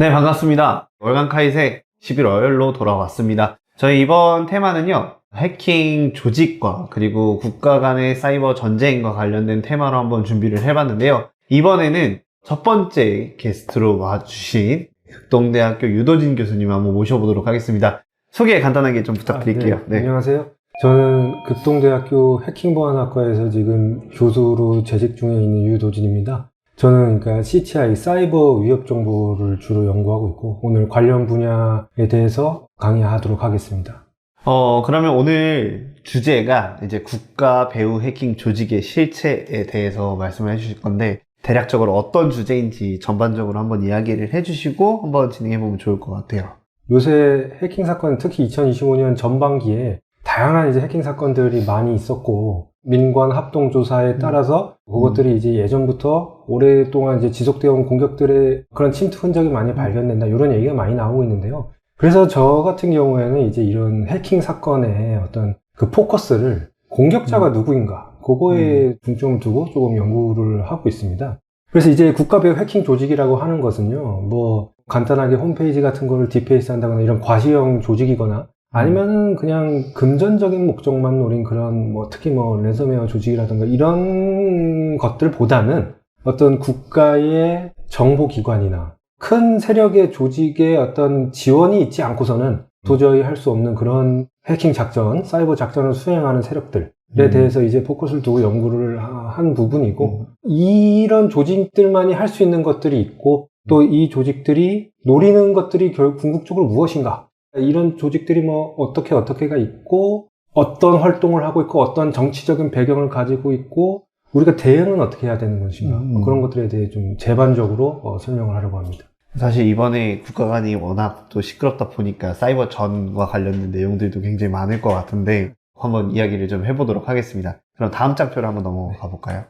네, 반갑습니다. 월간 카이색 11월로 돌아왔습니다. 저희 이번 테마는요, 해킹 조직과 그리고 국가 간의 사이버 전쟁과 관련된 테마로 한번 준비를 해봤는데요. 이번에는 첫 번째 게스트로 와주신 극동대학교 유도진 교수님 한번 모셔보도록 하겠습니다. 소개 간단하게 좀 부탁드릴게요. 네. 안녕하세요. 저는 극동대학교 해킹보안학과에서 지금 교수로 재직 중에 있는 유도진입니다. 저는 그러니까 CTI, 사이버 위협 정보를 주로 연구하고 있고, 오늘 관련 분야에 대해서 강의하도록 하겠습니다. 그러면 오늘 주제가 이제 국가 배후 해킹 조직의 실체에 대해서 말씀을 해주실 건데, 대략적으로 어떤 주제인지 전반적으로 한번 이야기를 해주시고 한번 진행해보면 좋을 것 같아요. 요새 해킹 사건, 특히 2025년 전반기에 다양한 이제 해킹 사건들이 많이 있었고, 민관 합동 조사에 따라서 그것들이 이제 예전부터 오랫동안 이제 지속되어 온 공격들의 그런 침투 흔적이 많이 발견된다, 이런 얘기가 많이 나오고 있는데요. 그래서 저 같은 경우에는 이제 이런 해킹 사건의 어떤 그 포커스를 공격자가 누구인가, 그거에 중점을 두고 조금 연구를 하고 있습니다. 그래서 이제 국가배후 해킹 조직이라고 하는 것은요, 뭐 간단하게 홈페이지 같은 거를 디페이스 한다거나 이런 과시형 조직이거나 아니면은 그냥 금전적인 목적만 노린 그런 특히 랜섬웨어 조직이라든가 이런 것들보다는 어떤 국가의 정보기관이나 큰 세력의 조직의 어떤 지원이 있지 않고서는 도저히 할 수 없는 그런 해킹 작전, 사이버 작전을 수행하는 세력들에 대해서 이제 포커스를 두고 연구를 한 부분이고, 이런 조직들만이 할 수 있는 것들이 있고, 또 이 조직들이 노리는 것들이 궁극적으로 무엇인가, 이런 조직들이 어떻게가 있고, 어떤 활동을 하고 있고, 어떤 정치적인 배경을 가지고 있고, 우리가 대응은 어떻게 해야 되는 것인가, 그런 것들에 대해 좀 제반적으로 설명을 하려고 합니다. 사실 이번에 국가 간이 워낙 또 시끄럽다 보니까 사이버 전과 관련된 내용들도 굉장히 많을 것 같은데, 한번 이야기를 좀 해보도록 하겠습니다. 그럼 다음 장표로 한번 넘어가 볼까요?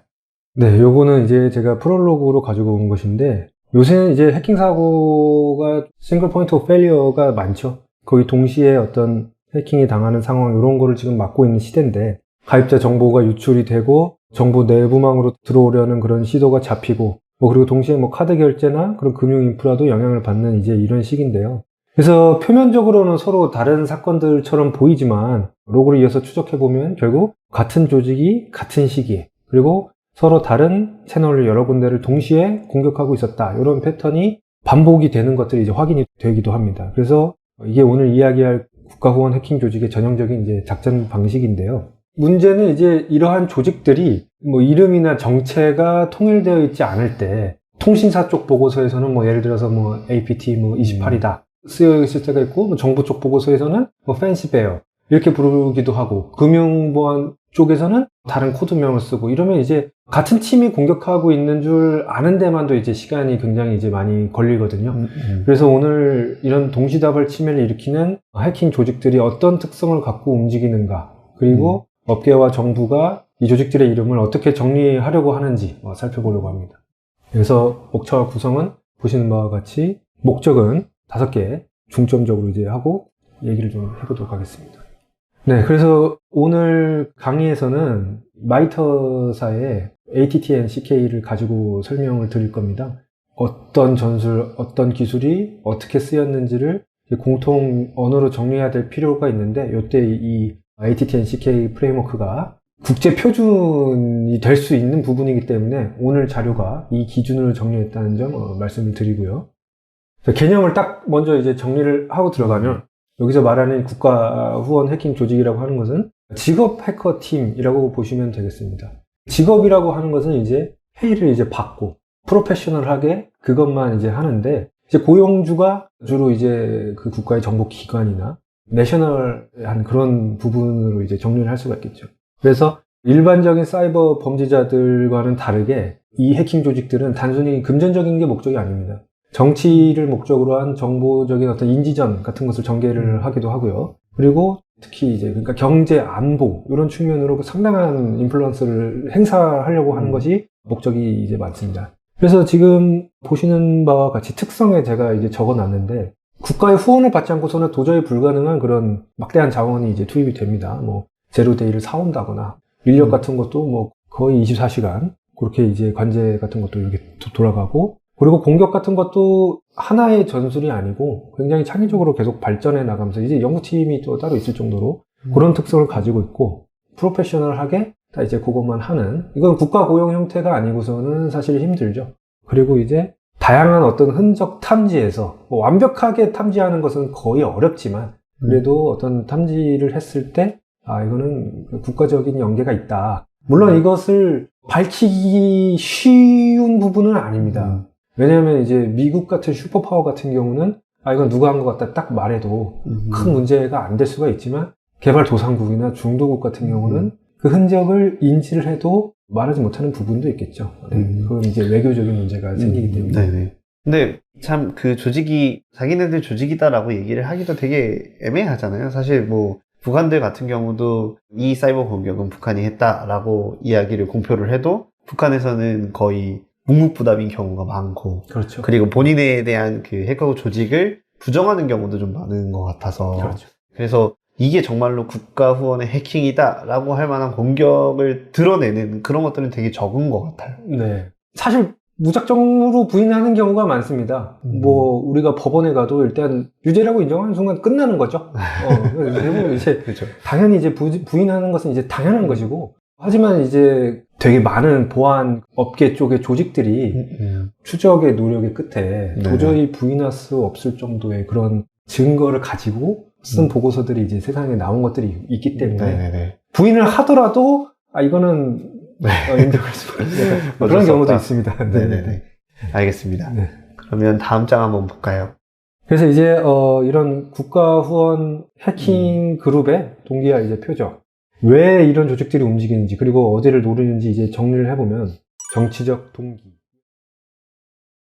네, 요거는 이제 제가 프롤로그로 가지고 온 것인데, 요새는 이제 해킹 사고가 싱글 포인트 오브 페일리어가 많죠. 거의 동시에 어떤 해킹이 당하는 상황, 이런 거를 지금 맡고 있는 시대인데, 가입자 정보가 유출이 되고 정보 내부망으로 들어오려는 그런 시도가 잡히고, 그리고 동시에 카드 결제나 그런 금융 인프라도 영향을 받는 이제 이런 시기인데요. 그래서 표면적으로는 서로 다른 사건들처럼 보이지만 로그를 이어서 추적해보면 결국 같은 조직이 같은 시기에, 그리고 서로 다른 채널을 여러 군데를 동시에 공격하고 있었다, 이런 패턴이 반복이 되는 것들이 이제 확인이 되기도 합니다. 그래서 이게 오늘 이야기할 국가후원 해킹 조직의 전형적인 이제 작전 방식인데요. 문제는 이제 이러한 조직들이 이름이나 정체가 통일되어 있지 않을 때, 통신사 쪽 보고서에서는 예를 들어서 APT 28이다 쓰여 있을 때가 있고, 정부 쪽 보고서에서는 팬시베어 이렇게 부르기도 하고, 금융보안 쪽에서는 다른 코드명을 쓰고, 이러면 이제 같은 팀이 공격하고 있는 줄 아는 데만도 이제 시간이 굉장히 이제 많이 걸리거든요. 그래서 오늘 이런 동시다발 침해를 일으키는 해킹 조직들이 어떤 특성을 갖고 움직이는가, 그리고 업계와 정부가 이 조직들의 이름을 어떻게 정리하려고 하는지 살펴보려고 합니다. 그래서 목차와 구성은 보시는 바와 같이 목적은 5개 중점적으로 이제 하고 얘기를 좀 해보도록 하겠습니다. 네, 그래서 오늘 강의에서는 마이터사의 ATT&CK를 가지고 설명을 드릴 겁니다. 어떤 전술, 어떤 기술이 어떻게 쓰였는지를 공통 언어로 정리해야 될 필요가 있는데, 이때 이 ATT&CK 프레임워크가 국제 표준이 될 수 있는 부분이기 때문에 오늘 자료가 이 기준으로 정리했다는 점 말씀을 드리고요. 개념을 딱 먼저 이제 정리를 하고 들어가면, 여기서 말하는 국가 후원 해킹 조직이라고 하는 것은 직업 해커 팀이라고 보시면 되겠습니다. 직업이라고 하는 것은 이제 페이를 이제 받고 프로페셔널하게 그것만 이제 하는데, 이제 고용주가 주로 이제 그 국가의 정보기관이나 내셔널한 그런 부분으로 이제 정리를 할 수가 있겠죠. 그래서 일반적인 사이버 범죄자들과는 다르게 이 해킹 조직들은 단순히 금전적인 게 목적이 아닙니다. 정치를 목적으로 한 정보적인 어떤 인지전 같은 것을 전개를 하기도 하고요. 그리고 특히 이제 그러니까 경제, 안보 이런 측면으로 상당한 인플루언스를 행사하려고 하는 것이 목적이 이제 많습니다. 그래서 지금 보시는 바와 같이 특성에 제가 이제 적어놨는데, 국가의 후원을 받지 않고서는 도저히 불가능한 그런 막대한 자원이 이제 투입이 됩니다. 제로데이를 사온다거나, 인력 같은 것도 거의 24시간, 그렇게 이제 관제 같은 것도 이렇게 돌아가고, 그리고 공격 같은 것도 하나의 전술이 아니고 굉장히 창의적으로 계속 발전해 나가면서 이제 연구팀이 또 따로 있을 정도로 그런 특성을 가지고 있고 프로페셔널하게 다 이제 그것만 하는 이건 국가 고용 형태가 아니고서는 사실 힘들죠. 그리고 이제 다양한 어떤 흔적 탐지에서 뭐 완벽하게 탐지하는 것은 거의 어렵지만 그래도 어떤 탐지를 했을 때 이거는 국가적인 연계가 있다. 물론 이것을 밝히기 쉬운 부분은 아닙니다. 왜냐하면 이제 미국 같은 슈퍼파워 같은 경우는 이건 누가 한 것 같다 딱 말해도 큰 문제가 안 될 수가 있지만 개발도상국이나 중도국 같은 경우는 그 흔적을 인지를 해도 말하지 못하는 부분도 있겠죠. 그건 이제 외교적인 문제가 생기기 때문에. 네네. 근데 참 그 조직이 자기네들 조직이다라고 얘기를 하기도 되게 애매하잖아요. 사실 뭐 북한들 같은 경우도 이 사이버 공격은 북한이 했다라고 이야기를 공표를 해도 북한에서는 거의 묵묵부답인 경우가 많고 그렇죠. 그리고 본인에 대한 그 해커 조직을 부정하는 경우도 좀 많은 것 같아서 그렇죠. 그래서 이게 정말로 국가 후원의 해킹이다라고 할 만한 공격을 드러내는 그런 것들은 되게 적은 것 같아요. 네. 사실 무작정으로 부인하는 경우가 많습니다. 뭐 우리가 법원에 가도 일단 유죄라고 인정하는 순간 끝나는 거죠. 그리고 이제 그렇죠. 당연히 이제 부인하는 것은 이제 당연한 것이고 하지만 이제 되게 많은 보안 업계 쪽의 조직들이 추적의 노력의 끝에 도저히 부인할 수 없을 정도의 그런 증거를 가지고 쓴 보고서들이 이제 세상에 나온 것들이 있기 때문에 부인을 하더라도 이거는 인정할 수가 있어요. 그런 경우도 있습니다. 네네네. 알겠습니다. 네. 그러면 다음 장 한번 볼까요? 그래서 이제 이런 국가 후원 해킹 그룹의 동기와 이제 표적, 왜 이런 조직들이 움직이는지 그리고 어디를 노리는지 이제 정리를 해보면 정치적 동기,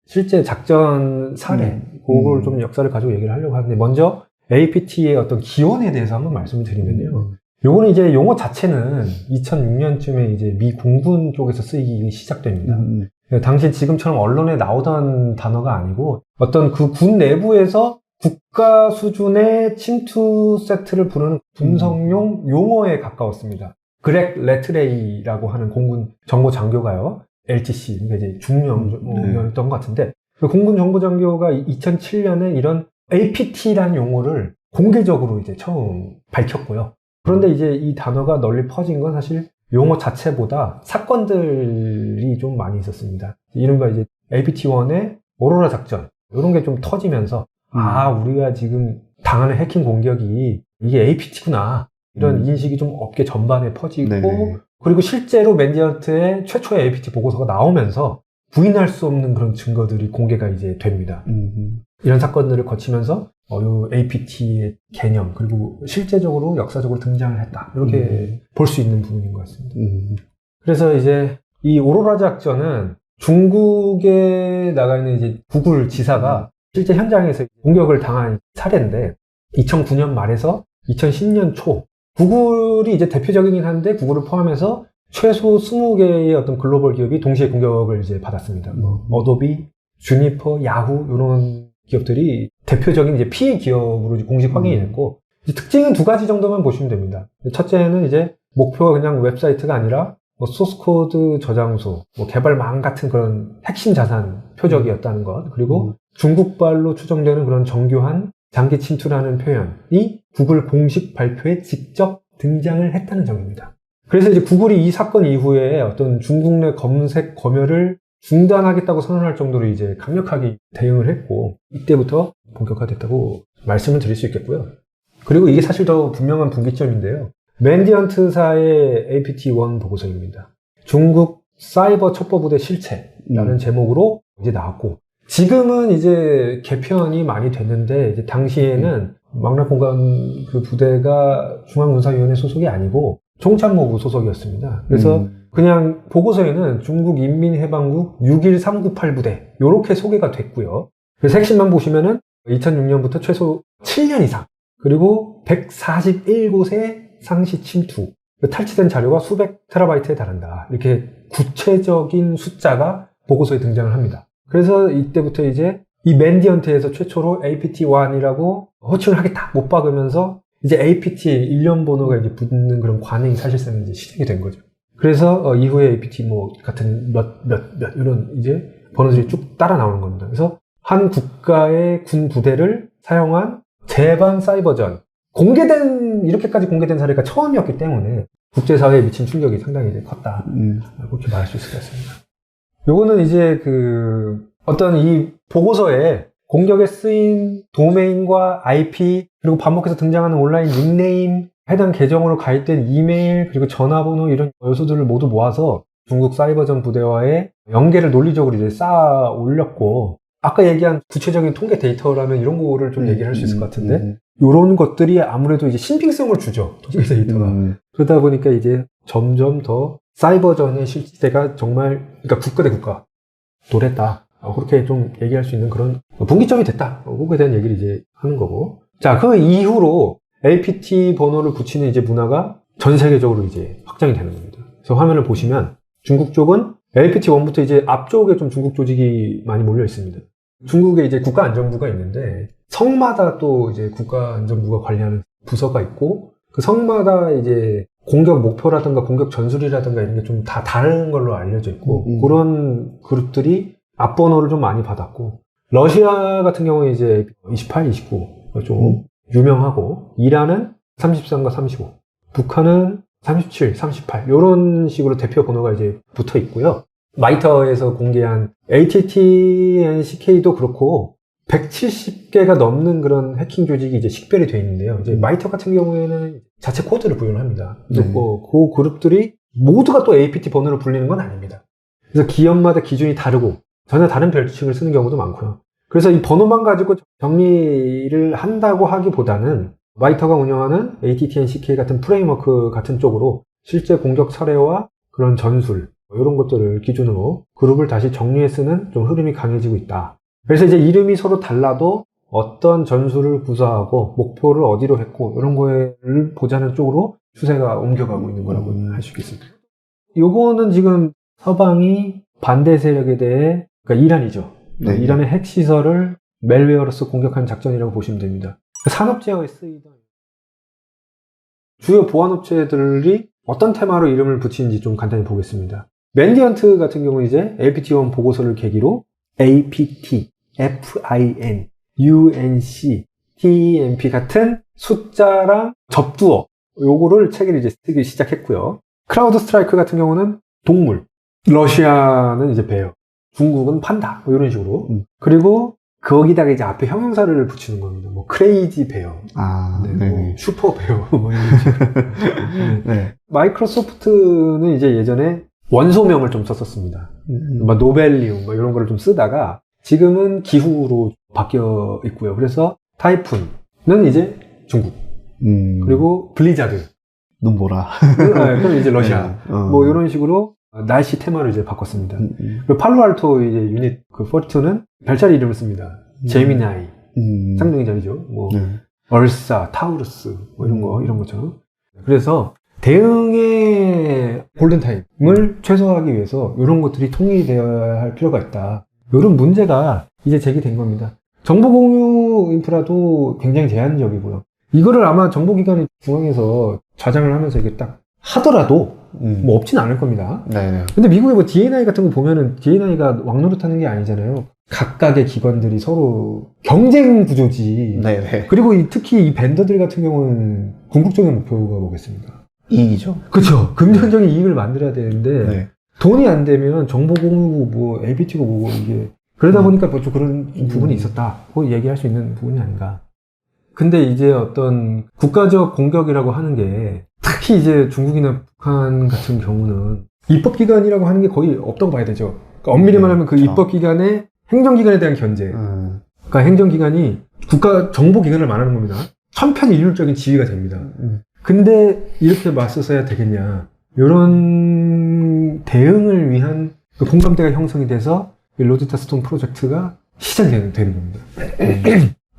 실제 작전 사례, 그걸 좀 역사를 가지고 얘기를 하려고 하는데 먼저 APT의 어떤 기원에 대해서 한번 말씀을 드리면요. 요거는 이제 용어 자체는 2006년쯤에 이제 미 공군 쪽에서 쓰이기 시작됩니다. 당시 지금처럼 언론에 나오던 단어가 아니고 어떤 그 군 내부에서 국가 수준의 침투 세트를 부르는 분석용 용어에 가까웠습니다. 그렉 레트레이라고 하는 공군 정보 장교가요. LTC, 그러니까 이제 중령이었던 것 같은데 그 공군 정보 장교가 2007년에 이런 APT라는 용어를 공개적으로 이제 처음 밝혔고요. 그런데 이제 이 단어가 널리 퍼진 건 사실 용어 자체보다 사건들이 좀 많이 있었습니다. 이른바 이제 APT-1의 오로라 작전, 이런 게 좀 터지면서, 우리가 지금 당하는 해킹 공격이 이게 APT구나. 이런 인식이 좀 업계 전반에 퍼지고, 그리고 실제로 맨디언트의 최초의 APT 보고서가 나오면서 부인할 수 없는 그런 증거들이 공개가 이제 됩니다. 이런 사건들을 거치면서 이 APT의 개념 그리고 실제적으로 역사적으로 등장을 했다 이렇게 볼 수 있는 부분인 것 같습니다. 그래서 이제 이 오로라 작전은 중국에 나가 있는 이제 구글 지사가 실제 현장에서 공격을 당한 사례인데 2009년 말에서 2010년 초 구글이 이제 대표적이긴 한데 구글을 포함해서 최소 20개의 어떤 글로벌 기업이 동시에 공격을 이제 받았습니다. 어도비, 주니퍼, 야후 이런 기업들이 대표적인 이제 피해 기업으로 공식 확인이 됐고 특징은 두 가지 정도만 보시면 됩니다. 첫째는 이제 목표가 그냥 웹사이트가 아니라 소스코드 저장소, 개발망 같은 그런 핵심 자산 표적이었다는 것 그리고 중국발로 추정되는 그런 정교한 장기 침투라는 표현이 구글 공식 발표에 직접 등장을 했다는 점입니다. 그래서 이제 구글이 이 사건 이후에 어떤 중국 내 검색 검열을 중단하겠다고 선언할 정도로 이제 강력하게 대응을 했고 이때부터 본격화됐다고 말씀을 드릴 수 있겠고요. 그리고 이게 사실 더 분명한 분기점인데요. 맨디언트사의 APT-1 보고서입니다. 중국 사이버 첩보부대 실체라는 제목으로 이제 나왔고 지금은 이제 개편이 많이 됐는데 이제 당시에는 망라공간 그 부대가 중앙군사위원회 소속이 아니고 총참모부 소속이었습니다. 그래서 그냥 보고서에는 중국 인민해방국 61398 부대 이렇게 소개가 됐고요. 그래서 핵심만 보시면은 2006년부터 최소 7년 이상 그리고 141곳의 상시 침투 탈취된 자료가 수백 테라바이트에 달한다. 이렇게 구체적인 숫자가 보고서에 등장을 합니다. 그래서 이때부터 이제 이 맨디언트에서 최초로 APT-1이라고 호칭을 하겠다 못 박으면서 이제 APT 일련 번호가 이제 붙는 그런 관행이 사실상 이제 시작이 된 거죠. 그래서 이후에 APT 같은 몇 이런 이제 번호들이 쭉 따라 나오는 겁니다. 그래서 한 국가의 군 부대를 사용한 제반 사이버전. 이렇게까지 공개된 사례가 처음이었기 때문에 국제사회에 미친 충격이 상당히 이제 컸다. 그렇게 말할 수 있을 것 같습니다. 요거는 이제 어떤 이 보고서에 공격에 쓰인 도메인과 IP, 그리고 반복해서 등장하는 온라인 닉네임, 해당 계정으로 가입된 이메일, 그리고 전화번호 이런 요소들을 모두 모아서 중국 사이버전 부대와의 연계를 논리적으로 이제 쌓아 올렸고, 아까 얘기한 구체적인 통계 데이터라면 이런 거를 좀 얘기를 할 수 있을 것 같은데, 이런 것들이 아무래도 이제 신빙성을 주죠. 통계 데이터가. 그러다 보니까 이제 점점 더 사이버전의 실제가 정말, 그러니까 국가 대 국가, 노랬다. 그렇게 좀 얘기할 수 있는 그런 분기점이 됐다. 그거에 대한 얘기를 이제 하는 거고. 자, 그 이후로 LPT 번호를 붙이는 이제 문화가 전 세계적으로 이제 확장이 되는 겁니다. 그래서 화면을 보시면 중국 쪽은 LPT1부터 이제 앞쪽에 좀 중국 조직이 많이 몰려 있습니다. 중국에 이제 국가안전부가 있는데 성마다 또 이제 국가안전부가 관리하는 부서가 있고 그 성마다 이제 공격 목표라든가 공격 전술이라든가 이런 게 좀 다 다른 걸로 알려져 있고 그런 그룹들이 앞번호를 좀 많이 받았고 러시아 같은 경우에 이제 28, 29가 좀 유명하고 이란은 33과 35 북한은 37, 38 이런 식으로 대표 번호가 이제 붙어 있고요. 마이터에서 공개한 ATT&CK도 그렇고 170개가 넘는 그런 해킹 조직이 이제 식별이 되어 있는데요. 이제 마이터 같은 경우에는 자체 코드를 부여를 합니다. 그 그룹들이 모두가 또 APT 번호를 불리는 건 아닙니다. 그래서 기업마다 기준이 다르고 전혀 다른 별칭을 쓰는 경우도 많고요. 그래서 이 번호만 가지고 정리를 한다고 하기보다는 마이터가 운영하는 ATT&CK 같은 프레임워크 같은 쪽으로 실제 공격 사례와 그런 전술 이런 것들을 기준으로 그룹을 다시 정리해 쓰는 좀 흐름이 강해지고 있다. 그래서 이제 이름이 서로 달라도 어떤 전술을 구사하고 목표를 어디로 했고 이런 거를 보자는 쪽으로 추세가 옮겨가고 있는 거라고 할 수 있겠습니다. 요거는 지금 서방이 반대 세력에 대해 그러니까 이란이죠. 네. 이란의 핵시설을 멜웨어로서 공격한 작전이라고 보시면 됩니다. 산업제어에 쓰이던 주요 보안업체들이 어떤 테마로 이름을 붙이는지 좀 간단히 보겠습니다. 맨디언트 같은 경우는 이제 LPT1 보고서를 계기로 APT, FIN, UNC, TEMP 같은 숫자랑 접두어 요거를 책을 이제 쓰기 시작했고요. 크라우드 스트라이크 같은 경우는 동물, 러시아는 이제 베어, 중국은 판다 뭐 이런 식으로 그리고 거기다가 이제 앞에 형용사를 붙이는 겁니다. 뭐 크레이지 베어, 뭐 슈퍼 베어 뭐 이런 식으로. 네. 마이크로소프트는 이제 예전에 원소명을 좀 썼었습니다. 뭐 노벨리움 뭐 이런 거를 좀 쓰다가 지금은 기후로 바뀌어 있고요. 그래서 타이푼은 이제 중국 그리고 블리자드 눈보라. 그럼 이제 러시아 뭐 이런 식으로 날씨 테마를 이제 바꿨습니다. 그리고 팔로알토 이제 유닛 그 42는 별자리 이름을 씁니다. 제미나이 쌍둥이 자리죠. 뭐 얼사, 타우루스 뭐 이런 거죠. 그래서 대응의 골든타임을 최소화하기 위해서 이런 것들이 통일되어야 할 필요가 있다. 이런 문제가 이제 제기된 겁니다. 정보 공유 인프라도 굉장히 제한적이고요. 이거를 아마 정보기관이 중앙에서 좌장을 하면서 이게 딱 하더라도 뭐 없진 않을 겁니다. 네네. 근데 미국의 뭐 DNI 같은 거 보면은 DNI가 왕노릇하는 게 아니잖아요. 각각의 기관들이 서로 경쟁 구조지. 네네. 그리고 특히 이 벤더들 같은 경우는 궁극적인 목표가 뭐겠습니까? 이익이죠. 그렇죠. 금전적인 이익을 만들어야 되는데 네. 돈이 안 되면 정보 공유고 뭐 LPT고 뭐고 이게 그러다 보니까 뭐 좀 그런 부분이 있었다고 얘기할 수 있는 부분이 아닌가. 근데 이제 어떤 국가적 공격이라고 하는 게 특히 이제 중국이나 북한 같은 경우는 입법기관이라고 하는 게 거의 없다고 봐야 되죠. 그러니까 엄밀히 말하면 그 그렇죠. 입법기관의 행정기관에 대한 견제. 그러니까 행정기관이 국가 정보기관을 말하는 겁니다. 천편일률적인 지휘가 됩니다. 근데 이렇게 맞서서야 되겠냐. 이런 대응을 위한 그 공감대가 형성이 돼서 이 로제타 스톤 프로젝트가 시작이 되는 겁니다.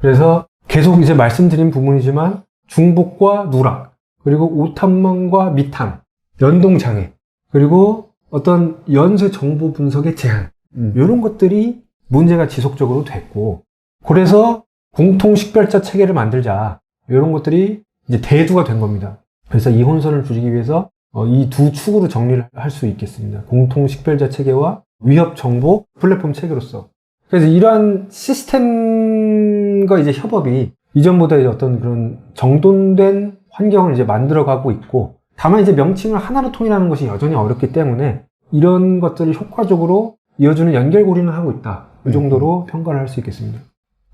그래서 계속 이제 말씀드린 부분이지만 중복과 누락, 그리고 오탄망과 미탐, 연동장애, 그리고 어떤 연쇄 정보 분석의 제한, 이런 것들이 문제가 지속적으로 됐고, 그래서 공통식별자 체계를 만들자, 이런 것들이 이제 대두가 된 겁니다. 그래서 이 혼선을 줄이기 위해서 이 두 축으로 정리를 할 수 있겠습니다. 공통식별자 체계와 위협 정보 플랫폼 체계로서. 그래서 이러한 시스템과 이제 협업이 이전보다 이제 어떤 그런 정돈된 환경을 이제 만들어가고 있고, 다만 이제 명칭을 하나로 통일하는 것이 여전히 어렵기 때문에 이런 것들을 효과적으로 이어주는 연결고리는 하고 있다. 이 정도로 평가를 할 수 있겠습니다.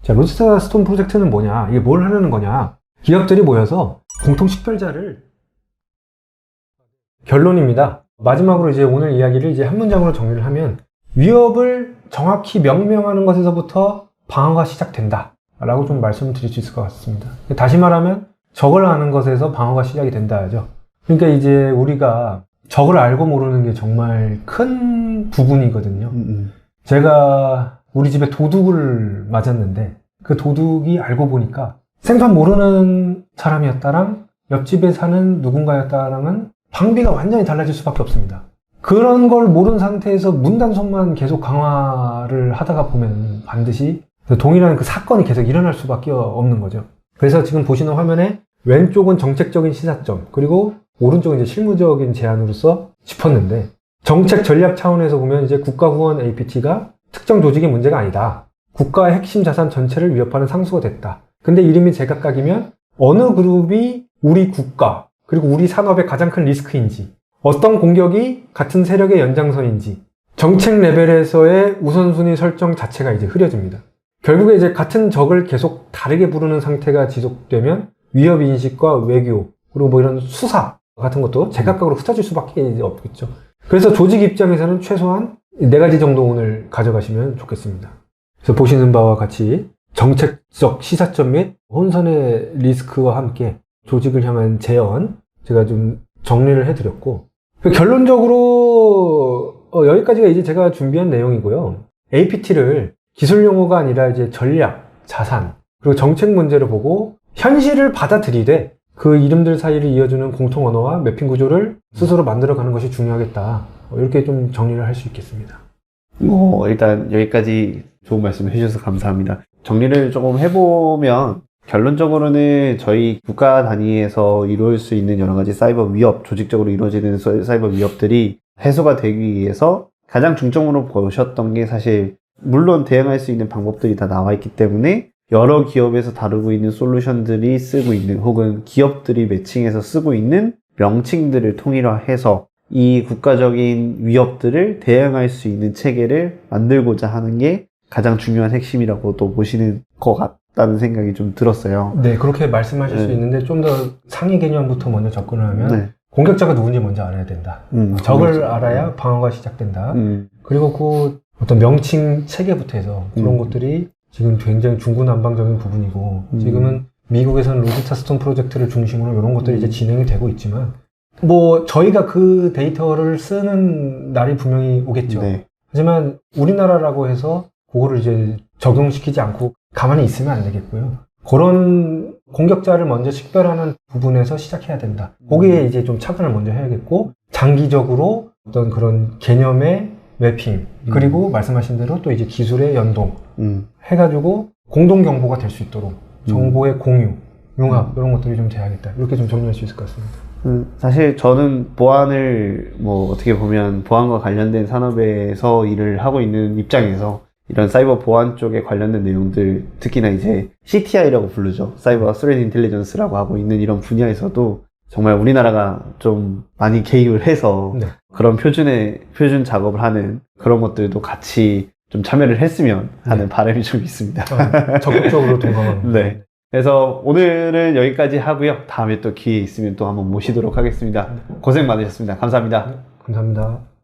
자, 로스터 스톤 프로젝트는 뭐냐? 이게 뭘 하려는 거냐? 기업들이 모여서 공통 식별자를 결론입니다. 마지막으로 이제 오늘 이야기를 이제 한 문장으로 정리를 하면 위협을 정확히 명명하는 것에서부터 방어가 시작된다. 라고 좀 말씀을 드릴 수 있을 것 같습니다. 다시 말하면 적을 아는 것에서 방어가 시작이 된다 하죠. 그러니까 이제 우리가 적을 알고 모르는 게 정말 큰 부분이거든요. 제가 우리 집에 도둑을 맞았는데 그 도둑이 알고 보니까 생판 모르는 사람이었다랑 옆집에 사는 누군가였다랑은 방비가 완전히 달라질 수밖에 없습니다. 그런 걸 모르는 상태에서 문단속만 계속 강화를 하다가 보면 반드시 동일한 그 사건이 계속 일어날 수밖에 없는 거죠. 그래서 지금 보시는 화면에 왼쪽은 정책적인 시사점, 그리고 오른쪽은 이제 실무적인 제안으로서 짚었는데, 정책 전략 차원에서 보면 이제 국가 후원 APT가 특정 조직의 문제가 아니다. 국가의 핵심 자산 전체를 위협하는 상수가 됐다. 근데 이름이 제각각이면 어느 그룹이 우리 국가, 그리고 우리 산업의 가장 큰 리스크인지, 어떤 공격이 같은 세력의 연장선인지, 정책 레벨에서의 우선순위 설정 자체가 이제 흐려집니다. 결국에 이제 같은 적을 계속 다르게 부르는 상태가 지속되면 위협인식과 외교, 그리고 뭐 이런 수사 같은 것도 제각각으로 흩어질 수밖에 이제 없겠죠. 그래서 조직 입장에서는 최소한 4가지 정도 오늘 가져가시면 좋겠습니다. 그래서 보시는 바와 같이 정책적 시사점 및 혼선의 리스크와 함께 조직을 향한 제언, 제가 좀 정리를 해드렸고, 결론적으로 여기까지가 이제 제가 준비한 내용이고요. APT를 기술 용어가 아니라 이제 전략, 자산, 그리고 정책 문제를 보고 현실을 받아들이되 그 이름들 사이를 이어주는 공통 언어와 매핑 구조를 스스로 만들어가는 것이 중요하겠다. 이렇게 좀 정리를 할 수 있겠습니다. 일단 여기까지 좋은 말씀 해주셔서 감사합니다. 정리를 조금 해보면 결론적으로는 저희 국가 단위에서 이루어질 수 있는 여러 가지 사이버 위협, 조직적으로 이루어지는 사이버 위협들이 해소가 되기 위해서 가장 중점으로 보셨던 게 사실 물론 대응할 수 있는 방법들이 다 나와 있기 때문에 여러 기업에서 다루고 있는 솔루션들이 쓰고 있는 혹은 기업들이 매칭해서 쓰고 있는 명칭들을 통일화해서 이 국가적인 위협들을 대응할 수 있는 체계를 만들고자 하는 게 가장 중요한 핵심이라고 또 보시는 것 같다는 생각이 좀 들었어요. 네, 그렇게 말씀하실 수 있는데 좀 더 상위 개념부터 먼저 접근을 하면 공격자가 누군지 먼저 알아야 된다. 적을 알아야 방어가 시작된다. 그리고 그 어떤 명칭 체계부터 해서 그런 것들이 지금 굉장히 중구난방적인 부분이고, 지금은 미국에서는 로스터 스톤 프로젝트를 중심으로 이런 것들이 이제 진행이 되고 있지만, 뭐 저희가 그 데이터를 쓰는 날이 분명히 오겠죠. 네. 하지만 우리나라라고 해서 그거를 이제 적용시키지 않고 가만히 있으면 안 되겠고요. 그런 공격자를 먼저 식별하는 부분에서 시작해야 된다. 거기에 이제 좀 착안을 먼저 해야겠고, 장기적으로 어떤 그런 개념의 매핑, 그리고 말씀하신 대로 또 이제 기술의 연동 해가지고 공동 경보가 될 수 있도록 정보의 공유, 융합 이런 것들이 좀 돼야겠다. 이렇게 좀 정리할 수 있을 것 같습니다. 사실 저는 보안을 뭐 어떻게 보면 보안과 관련된 산업에서 일을 하고 있는 입장에서 이런 사이버 보안 쪽에 관련된 내용들, 특히나 이제 CTI라고 부르죠. 사이버 스레트 인텔리전스라고 하고 있는 이런 분야에서도 정말 우리나라가 좀 많이 개입을 해서 그런 표준 작업을 하는 그런 것들도 같이 좀 참여를 했으면 하는 바람이 좀 있습니다. 적극적으로 동감합니다. 네. 그래서 오늘은 여기까지 하고요. 다음에 또 기회 있으면 또 한번 모시도록 하겠습니다. 고생 많으셨습니다. 감사합니다. 감사합니다.